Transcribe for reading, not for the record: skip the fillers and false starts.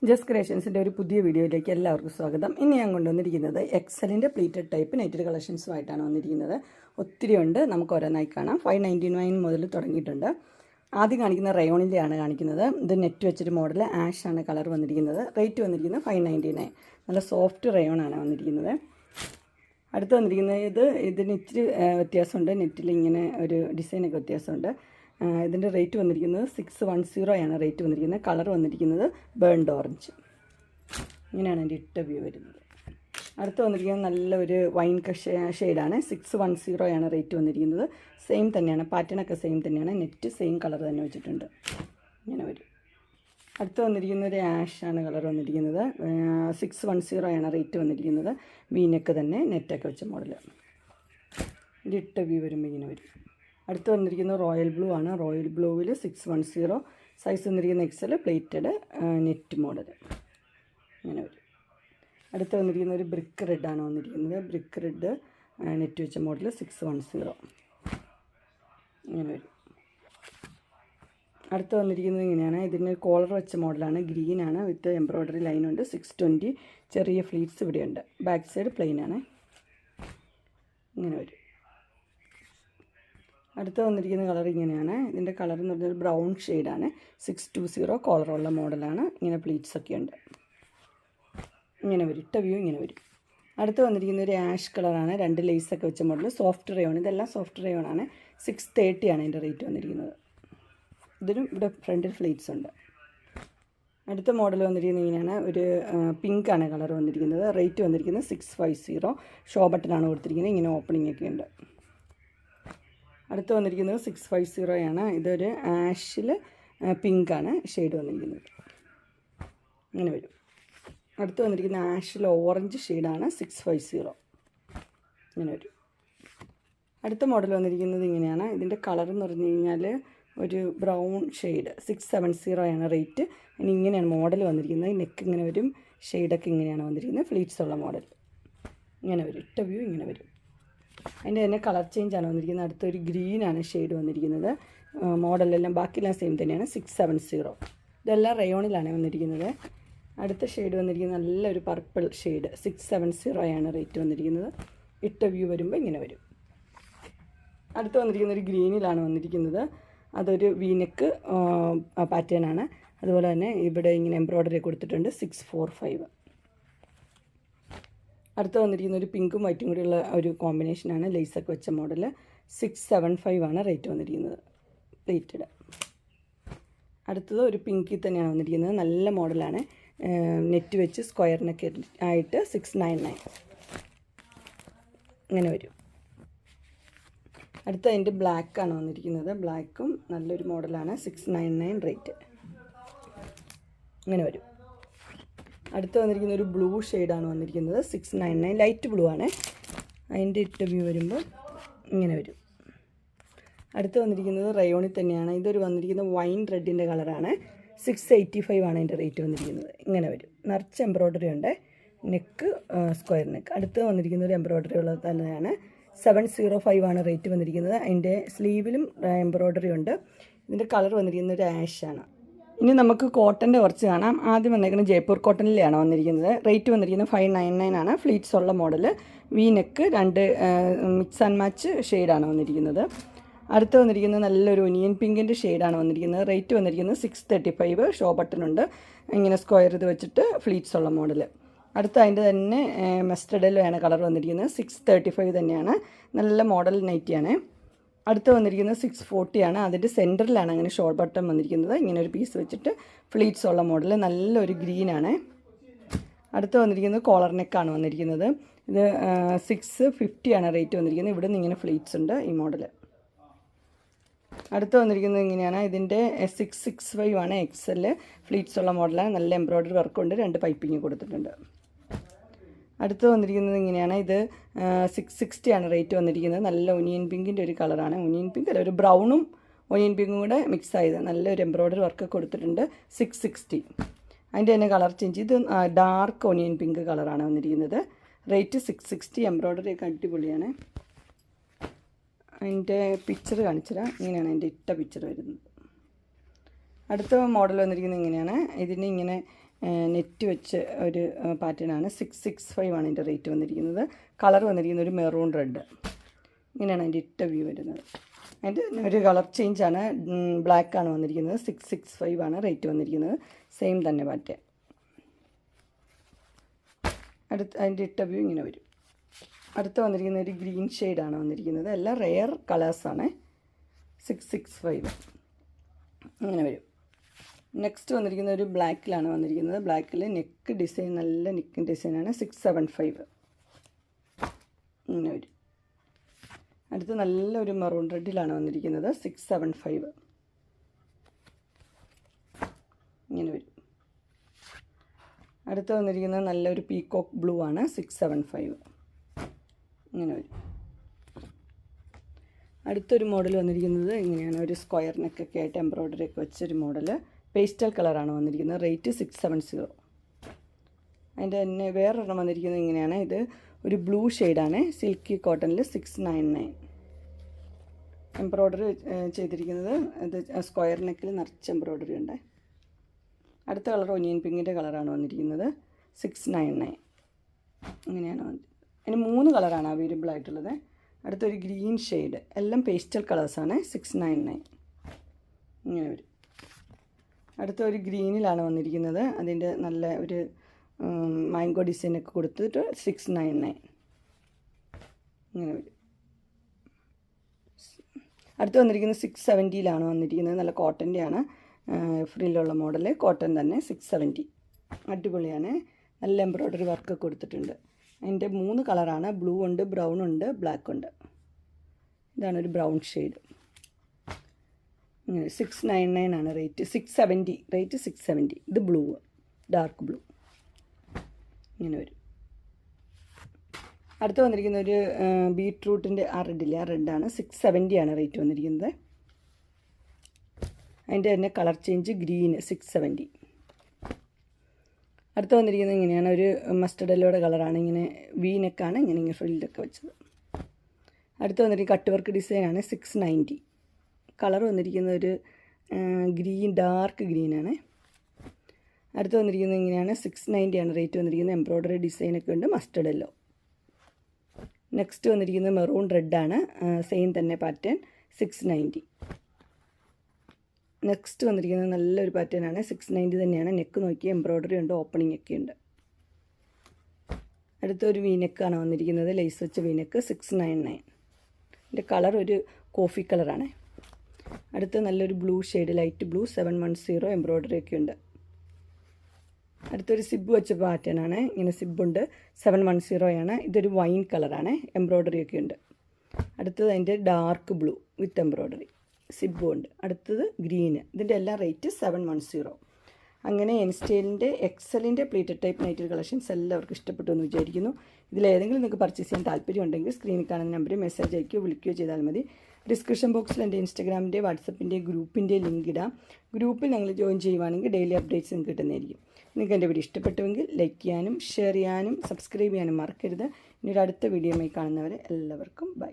Just ക്രിയേഷൻസിൻ്റെ ഒരു പുതിയ വീഡിയോയിലേക്ക് എല്ലാവർക്കും സ്വാഗതം. ഇന്ന് ഞാൻ കൊണ്ടുവന്നിരിക്കുന്നത് എക്സലിൻ്റെ പ്ലീറ്റഡ് ടൈപ്പ് നെറ്റഡ് കളക്ഷൻസുമായിട്ടാണ് വന്നിരിക്കുന്നത്. ഒത്തിരി ഉണ്ട്, നമുക്ക് ഓരോന്നായി കാണാം. 599 മുതൽ തുടങ്ങിയിട്ടുണ്ട്. ആദ്യം കാണിക്കുന്ന റയോണിൻ്റെയാണ് കാണിക്കുന്നത്. ഇത് നെറ്റ് വെച്ചൊരു മോഡൽ ആഷ് ആണ് കളർ വന്നിരിക്കുന്നത്. റേറ്റ് വന്നിരിക്കുന്നത് 599. നല്ല സോഫ്റ്റ് റയോണാണ് വന്നിരിക്കുന്നത്. അടുത്ത് വന്നിരിക്കുന്നത് ഇതിന് ഇച്ചിരി വ്യത്യാസമുണ്ട്. നെറ്റിൽ ഇങ്ങനെ ഒരു ഡിസൈനൊക്കെ വ്യത്യാസമുണ്ട്. ഇതിൻ്റെ റേറ്റ് വന്നിരിക്കുന്നത് 610 ആണ് റേറ്റ് വന്നിരിക്കുന്നത്. കളർ വന്നിരിക്കുന്നത് ബേൺഡ് ഓറഞ്ച്. ഇങ്ങനെയാണ് എൻ്റെ ഇട്ട വ്യൂ വരുന്നത്. അടുത്ത് വന്നിരിക്കുന്നത് നല്ലൊരു വൈൻ ഷെയ്ഡാണ്. 610 ആണ് റേറ്റ് വന്നിരിക്കുന്നത്. സെയിം തന്നെയാണ്, പാറ്റേണൊക്കെ സെയിം തന്നെയാണ്. നെറ്റ് സെയിം കളർ തന്നെ വെച്ചിട്ടുണ്ട്. ഇങ്ങനെ വരും. അടുത്ത് വന്നിരിക്കുന്ന ഒരു ആഷാണ് കളർ വന്നിരിക്കുന്നത്. 610 ആണ് റേറ്റ് വന്നിരിക്കുന്നത്. വീനൊക്കെ തന്നെ നെറ്റൊക്കെ വെച്ച മോഡൽ. ഇതിൻ്റെ ഇട്ട വ്യൂ വരുമ്പോൾ ഇങ്ങനെ വരും. അടുത്ത് വന്നിരിക്കുന്നത് റോയൽ ബ്ലൂ ആണ്. റോയൽ ബ്ലൂവിൽ 610 സൈസ് വന്നിരിക്കുന്ന എക്സൽ പ്ലേറ്റഡ് നെറ്റ് മോഡൽ. ഇങ്ങനെ വരും. അടുത്ത് വന്നിരിക്കുന്ന ഒരു ബ്രിക്ക് റെഡാണ് വന്നിരിക്കുന്നത്. ബ്രിക്ക് റെഡ് നെറ്റ് വെച്ച മോഡൽ 610. ഇങ്ങനെ വരും. അടുത്ത് വന്നിരിക്കുന്നത് ഇങ്ങനെയാണ്. ഇതിന് കോളർ വെച്ച മോഡലാണ്. ഗ്രീനാണ് വിത്ത് എംബ്രോയ്ഡറി ലൈനുണ്ട്. 620 ചെറിയ ഫ്ലീറ്റ്സ് ഇവിടെയുണ്ട്. ബാക്ക് സൈഡ് പ്ലെയിൻ ആണ്. ഇങ്ങനെ വരും. അടുത്ത് വന്നിരിക്കുന്ന കളർ ഇങ്ങനെയാണ്. ഇതിൻ്റെ കളർ എന്ന് പറഞ്ഞാൽ ബ്രൗൺ ഷെയ്ഡാണ്. 620 കോളറുള്ള മോഡലാണ്. ഇങ്ങനെ പ്ലീറ്റ്സൊക്കെ ഉണ്ട്. ഇങ്ങനെ വരും. ഇട്ട വ്യൂ ഇങ്ങനെ വരും. അടുത്ത് വന്നിരിക്കുന്ന ഒരു ആഷ് കളറാണ്. 2 ലേസൊക്കെ വെച്ച മോഡൽ. Soft rayon. ഇതെല്ലാം സോഫ്റ്റ് റയോൺ ആണ്. 630 ആണ് ഇതിൻ്റെ റേറ്റ് വന്നിരിക്കുന്നത്. ഇതിനും ഇവിടെ ഫ്രണ്ടിൽ ഫ്ലീറ്റ്സ് ഉണ്ട്. അടുത്ത മോഡൽ വന്നിരിക്കുന്നത് ഇങ്ങനെയാണ്. ഒരു പിങ്ക് ആണ് കളർ വന്നിരിക്കുന്നത്. റേറ്റ് വന്നിരിക്കുന്നത് 650. ഷോ ബട്ടനാണ് കൊടുത്തിരിക്കുന്നത്. ഇങ്ങനെ ഓപ്പണിംഗ് ഒക്കെ ഉണ്ട്. അടുത്ത് വന്നിരിക്കുന്നത് 650 ആണ്. ഇതൊരു ആഷിൽ പിങ്കാണ് ഷെയ്ഡ് വന്നിരിക്കുന്നത്. ഇങ്ങനെ വരും. അടുത്ത് വന്നിരിക്കുന്ന ആഷിൽ ഓറഞ്ച് ഷെയ്ഡാണ് 650. ഇങ്ങനെ വരും. അടുത്ത മോഡൽ വന്നിരിക്കുന്നത് ഇങ്ങനെയാണ്. ഇതിൻ്റെ കളർ എന്ന് പറഞ്ഞു കഴിഞ്ഞാൽ ഒരു ബ്രൗൺ ഷെയ്ഡ്. 670 ആണ് റേറ്റ്. ഇനി ഇങ്ങനെയാണ് മോഡൽ വന്നിരിക്കുന്നത്. നെക്ക് ഇങ്ങനെ വരും. ഷെയ്ഡൊക്കെ ഇങ്ങനെയാണ് വന്നിരിക്കുന്നത്. ഫ്ലീറ്റ്സ് ഉള്ള മോഡൽ. ഇങ്ങനെ വരും. ഇട്ട വ്യൂ ഇങ്ങനെ വരും. അതിൻ്റെ തന്നെ കളർ ചേഞ്ചാണ് വന്നിരിക്കുന്നത്. അടുത്തൊരു ഗ്രീനാണ് ഷെയ്ഡ് വന്നിരിക്കുന്നത്. മോഡലെല്ലാം ബാക്കിയെല്ലാം സെയിം തന്നെയാണ്. 670. ഇതെല്ലാം റയോണിലാണ് വന്നിരിക്കുന്നത്. അടുത്ത ഷെയ്ഡ് വന്നിരിക്കുന്നത് നല്ലൊരു പർപ്പിൾ ഷെയ്ഡ്. 670 ആണ് റേറ്റ് വന്നിരിക്കുന്നത്. ഇട്ട വ്യൂ വരുമ്പോൾ ഇങ്ങനെ വരും. അടുത്ത് വന്നിരിക്കുന്ന ഒരു ഗ്രീനിലാണ് വന്നിരിക്കുന്നത്. അതൊരു വീനെക്ക് പാറ്റേൺ ആണ്. അതുപോലെ തന്നെ ഇവിടെ ഇങ്ങനെ എംബ്രോയ്ഡറി കൊടുത്തിട്ടുണ്ട്. 645. അടുത്ത് വന്നിരിക്കുന്ന ഒരു പിങ്കും വൈറ്റും കൂടിയുള്ള ഒരു കോമ്പിനേഷനാണ്. ലേസൊക്കെ വെച്ച മോഡൽ. 675 ആണ് റേറ്റ് വന്നിരിക്കുന്നത്. പ്ലേറ്റഡ്. അടുത്തത് ഒരു പിങ്കിൽ തന്നെയാണ് വന്നിരിക്കുന്നത്. നല്ല മോഡലാണ്. നെറ്റ് വെച്ച് സ്ക്വയറിനൊക്കെ ആയിട്ട് 699. ഇങ്ങനെ വരും. അടുത്ത അതിൻ്റെ ബ്ലാക്കാണ് വന്നിരിക്കുന്നത്. ബ്ലാക്കും നല്ലൊരു മോഡലാണ്. 699 റേറ്റ്. ഇങ്ങനെ വരും. അടുത്ത് വന്നിരിക്കുന്ന ഒരു ബ്ലൂ ഷെയ്ഡാണ് വന്നിരിക്കുന്നത്. 699 ലൈറ്റ് ബ്ലൂ ആണ്. അതിൻ്റെ ഇട്ട വ്യൂ വരുമ്പോൾ ഇങ്ങനെ വരും. അടുത്ത് വന്നിരിക്കുന്നത് റയോണിൽ തന്നെയാണ്. ഇതൊരു വന്നിരിക്കുന്നത് വൈൻ റെഡിൻ്റെ കളറാണ്. 685 ആണ് അതിൻ്റെ റേറ്റ് വന്നിരിക്കുന്നത്. ഇങ്ങനെ വരും. നിറച്ച് എംബ്രോയ്ഡറി ഉണ്ട്. Neck square neck. അടുത്ത് വന്നിരിക്കുന്ന ഒരു എംബ്രോയ്ഡറി ഉള്ളത് തന്നെയാണ്. 705 ആണ് റേറ്റ് വന്നിരിക്കുന്നത്. അതിൻ്റെ സ്ലീവിലും എംബ്രോയ്ഡറി ഉണ്ട്. ഇതിൻ്റെ കളർ വന്നിരിക്കുന്നത് ഒരു ആഷാണ്. ഇനി നമുക്ക് കോട്ടൻ്റെ കുറച്ച് കാണാം. ആദ്യം വന്നിരിക്കുന്നത് ജയ്പൂർ കോട്ടണിലാണ് വന്നിരിക്കുന്നത്. റേറ്റ് വന്നിരിക്കുന്നത് 599 ആണ്. ഫ്ലീറ്റ്സ് ഉള്ള model. V neck 2 mix and match ഷെയ്ഡാണ് വന്നിരിക്കുന്നത്. അടുത്ത് വന്നിരിക്കുന്നത് നല്ലൊരു ഒനിയൻ പിങ്കിൻ്റെ ഷെയ്ഡാണ് വന്നിരിക്കുന്നത്. റേറ്റ് വന്നിരിക്കുന്നത് 635. ഷോ ബട്ടണുണ്ട്. ഇങ്ങനെ സ്ക്വയർ ഇത് വെച്ചിട്ട് ഫ്ലീറ്റ്സ് ഉള്ള മോഡൽ. അടുത്ത അതിൻ്റെ തന്നെ മസ്റ്റർഡ് യെല്ലോ ആണ് കളർ വന്നിരിക്കുന്നത്. 635 തന്നെയാണ്. നല്ല മോഡൽ നൈറ്റിയാണ്. അടുത്ത് വന്നിരിക്കുന്നത് 640 ആണ്. അതിൻ്റെ സെൻറ്ററിലാണ് അങ്ങനെ ഷോർട്ട് ബട്ടൺ വന്നിരിക്കുന്നത്. ഇങ്ങനെ ഒരു പീസ് വെച്ചിട്ട് ഫ്ലീറ്റ്സ് ഉള്ള മോഡൽ. നല്ലൊരു ഗ്രീനാണ്. അടുത്ത് വന്നിരിക്കുന്നത് കോളർ നെക്കാണ് വന്നിരിക്കുന്നത്. ഇത് 650 ആണ് റേറ്റ് വന്നിരിക്കുന്നത്. ഇവിടെ നിന്ന് ഇങ്ങനെ ഫ്ലീറ്റ്സ് ഉണ്ട് ഈ മോഡൽ. അടുത്ത് വന്നിരിക്കുന്നത് ഇങ്ങനെയാണ്. ഇതിൻ്റെ 665 ആണ് എക്സൽ ഫ്ലീറ്റ്സ് ഉള്ള മോഡലാണ്. നല്ല എംബ്രോയ്ഡറി വർക്കുണ്ട്. 2 പൈപ്പിങ് കൊടുത്തിട്ടുണ്ട്. അടുത്ത് വന്നിരിക്കുന്നത് ഇങ്ങനെയാണ്. ഇത് 660 ആണ് റേറ്റ് വന്നിരിക്കുന്നത്. നല്ല ഒനിയൻ പിങ്കിൻ്റെ ഒരു കളറാണ്. ഒനിയൻ പിങ്ക് അല്ല, ഒരു ബ്രൗണും ഒനിയൻ പിങ്കും കൂടെ മിക്സ് ആയത്. നല്ലൊരു എംബ്രോയ്ഡറി വർക്ക് കൊടുത്തിട്ടുണ്ട്. 660. അതിൻ്റെ തന്നെ കളർ ചേഞ്ച്. ഇത് ഡാർക്ക് ഒനിയൻ പിങ്ക് കളറാണ് വന്നിരിക്കുന്നത്. റേറ്റ് 660. എംബ്രോയ്ഡറി ഒക്കെ അടിപൊളിയാണ്. അതിൻ്റെ പിക്ചർ കാണിച്ചുതരാം. ഇങ്ങനെയാണ് അതിൻ്റെ ഇട്ട പിക്ചർ വരുന്നത്. അടുത്ത മോഡൽ വന്നിരിക്കുന്നത് ഇങ്ങനെയാണ്. ഇതിന് ഇങ്ങനെ നെറ്റ് വെച്ച് ഒരു പാറ്റേണാണ്. 665 ആണ് ഇതിൻ്റെ റേറ്റ് വന്നിരിക്കുന്നത്. കളർ വന്നിരിക്കുന്നത് ഒരു മെറൂൺ റെഡ്. ഇങ്ങനെയാണ് അതിൻ്റെ ഇട്ട വ്യൂ വരുന്നത്. അതിൻ്റെ ഒരു കളർ ചേഞ്ചാണ്, ബ്ലാക്കാണ് വന്നിരിക്കുന്നത്. 665 ആണ് റേറ്റ് വന്നിരിക്കുന്നത്. സെയിം തന്നെ പാറ്റേൺ. അതിൻ്റെ ഇട്ട വ്യൂ ഇങ്ങനെ വരും. അടുത്ത് വന്നിരിക്കുന്ന ഒരു ഗ്രീൻ ഷെയ്ഡാണ് വന്നിരിക്കുന്നത്. എല്ലാം റെയർ കളേഴ്സാണ്. 665 ഇങ്ങനെ വരും. നെക്സ്റ്റ് വന്നിരിക്കുന്ന ഒരു ബ്ലാക്കിലാണ് വന്നിരിക്കുന്നത്. ബ്ലാക്കിൽ നെക്ക് ഡിസൈൻ, നല്ല നെക്ക് ഡിസൈനാണ്. 675 ഇങ്ങനെ വരും. അടുത്ത് നല്ലൊരു മെറൂൺ റെഡിലാണ് വന്നിരിക്കുന്നത്. 675 ഇങ്ങനെ വരും. അടുത്ത് വന്നിരിക്കുന്നത് നല്ലൊരു പീകോക്ക് ബ്ലൂ ആണ്. 675 ഇങ്ങനെ വരും. അടുത്തൊരു മോഡൽ വന്നിരിക്കുന്നത് ഇങ്ങനെയാണ്. ഒരു സ്ക്വയർ നെക്കൊക്കെ ആയിട്ട് എംബ്രോയ്ഡറി ഒക്കെ വെച്ചൊരു മോഡൽ. പേസ്റ്റൽ കളറാണ് വന്നിരിക്കുന്നത്. റേറ്റ് 670. അതിൻ്റെ തന്നെ വേറൊരെണ്ണം വന്നിരിക്കുന്നത് ഇങ്ങനെയാണ്. ഇത് ഒരു ബ്ലൂ ഷെയ്ഡാണ്. സിൽക്കി കോട്ടണിൽ 699. എംബ്രോയ്ഡറി ചെയ്തിരിക്കുന്നത് ഇത് സ്ക്വയർ നെക്കിൽ നിറച്ച് എംബ്രോയ്ഡറി ഉണ്ട്. അടുത്ത കളർ ഒനിയൻ പിങ്കിൻ്റെ കളറാണ് വന്നിരിക്കുന്നത്. 699 ഇങ്ങനെയാണ് വന്നിരിക്കുന്നത്. അതിന് 3 കളറാണ് അവൈലബിൾ ആയിട്ടുള്ളത്. അടുത്തൊരു ഗ്രീൻ ഷെയ്ഡ്, എല്ലാം പേസ്റ്റൽ കളേഴ്സാണ്. 699 ഇങ്ങനെ വരും. അടുത്തൊരു ഗ്രീനിലാണ് വന്നിരിക്കുന്നത്. അതിൻ്റെ നല്ല ഒരു മാംഗോ ഡിസൈനൊക്കെ കൊടുത്തിട്ട് 699 ഇങ്ങനെ വരും. അടുത്ത് വന്നിരിക്കുന്നത് 670 വന്നിരിക്കുന്നത്. നല്ല കോട്ടൻ്റെയാണ്, ഫ്രില്ലുള്ള മോഡൽ. കോട്ടൺ തന്നെ. 670 അടിപൊളിയാണ്. നല്ല എംബ്രോയ്ഡറി വർക്ക് കൊടുത്തിട്ടുണ്ട്. അതിൻ്റെ 3 കളറാണ്. ബ്ലൂ ഉണ്ട്, ബ്രൗൺ ഉണ്ട്, ബ്ലാക്ക് ഉണ്ട്. ഇതാണ് ഒരു ബ്രൗൺ ഷെയ്ഡ്. ഇങ്ങനെ 699 ആണ് റേറ്റ്. 670 റേറ്റ് 670. ഇത് ബ്ലൂ, ഡാർക്ക് ബ്ലൂ ഇങ്ങനെ വരും. അടുത്ത് വന്നിരിക്കുന്ന ഒരു ബീട്രൂട്ടിൻ്റെ ആ റെഡില്ലേ, ആ റെഡാണ്. 670 ആണ് റേറ്റ് വന്നിരിക്കുന്നത്. അതിൻ്റെ തന്നെ കളർ ചേഞ്ച് ഗ്രീന് 670. അടുത്ത് വന്നിരിക്കുന്നത് ഇങ്ങനെയാണ്. ഒരു മസ്റ്റർഡ് യെല്ലോയുടെ കളറാണ്. ഇങ്ങനെ വീനക്കാണ് ഇങ്ങനെ ഫ്രില്ലൊക്കെ വെച്ചത്. അടുത്ത് വന്നിരിക്കുന്നത് കട്ട് വർക്ക് ഡിസൈനാണ്. 690. കളർ വന്നിരിക്കുന്ന ഒരു ഗ്രീൻ, ഡാർക്ക് ഗ്രീനാണ്. അടുത്ത് വന്നിരിക്കുന്നത് ഇങ്ങനെയാണ്. 690 ആണ് റേറ്റ് വന്നിരിക്കുന്നത്. എംബ്രോയ്ഡറി ഡിസൈനൊക്കെ ഉണ്ട്. Mustard yellow. നെക്സ്റ്റ് വന്നിരിക്കുന്നത് മെറൂൺ റെഡാണ്. സെയിം തന്നെ പാറ്റേൺ. 690. നെക്സ്റ്റ് വന്നിരിക്കുന്നത് നല്ലൊരു പാറ്റേണാണ്. 690 തന്നെയാണ്. നെക്ക് നോക്കി എംബ്രോയ്ഡറി ഉണ്ട്, ഓപ്പണിംഗ് ഒക്കെ ഉണ്ട്. അടുത്തൊരു വീനെക്കാണ് വന്നിരിക്കുന്നത്. ലേസ് വെച്ച വീനെക്ക് 699. ഇതിൻ്റെ കളർ ഒരു കോഫി കളറാണ്. അടുത്ത് നല്ലൊരു blue shade, light blue, 710 embroidery ഒക്കെ ഉണ്ട്. അടുത്തൊരു സിബ് വെച്ച പാറ്റേണാണ്. ഇങ്ങനെ സിബുണ്ട്. 710 ആണ്. ഇതൊരു വൈൻ കളറാണ്. എംബ്രോയ്ഡറി ഒക്കെ ഉണ്ട്. അടുത്തത് അതിൻ്റെ ഡാർക്ക് ബ്ലൂ വിത്ത് എംബ്രോയ്ഡറി, സിബും ഉണ്ട്. അടുത്തത് ഗ്രീന്. ഇതിൻ്റെ എല്ലാം റേറ്റ് 710. അങ്ങനെ എൻസ്റ്റൈലിൻ്റെ എക്സലിൻ്റെ പ്ലീറ്റഡ് ടൈപ്പ് നൈറ്റ് കളക്ഷൻസ് എല്ലാവർക്കും ഇഷ്ടപ്പെട്ടു എന്ന് വിചാരിക്കുന്നു. ഇതിലേതെങ്കിലും നിങ്ങൾക്ക് പർച്ചേസ് ചെയ്യാൻ താല്പര്യം ഉണ്ടെങ്കിൽ സ്ക്രീനിൽ കാണുന്ന നമ്പറിൽ മെസ്സേജ് അയക്കുകയോ വിളിക്കുകയോ ചെയ്താൽ മതി. ഡിസ്ക്രിപ്ഷൻ ബോക്സിൽ എൻ്റെ ഇൻസ്റ്റാഗ്രാമിൻ്റെ, വാട്സപ്പിൻ്റെ, ഗ്രൂപ്പിൻ്റെ ലിങ്ക് ഇടാം. ഗ്രൂപ്പിൽ നിങ്ങൾ ജോയിൻ ചെയ്യുവാണെങ്കിൽ ഡെയിലി അപ്ഡേറ്റ്സ് നിങ്ങൾക്ക് കിട്ടുന്നതായിരിക്കും. നിങ്ങൾക്ക് എൻ്റെ വീഡിയോ ഇഷ്ടപ്പെട്ടുവെങ്കിൽ ലൈക്ക് ചെയ്യാനും ഷെയർ ചെയ്യാനും സബ്സ്ക്രൈബ് ചെയ്യാനും മറക്കരുത്. ഇനി ഒരു അടുത്ത വീഡിയോയുമായി കാണുന്നവരെ എല്ലാവർക്കും ബൈ.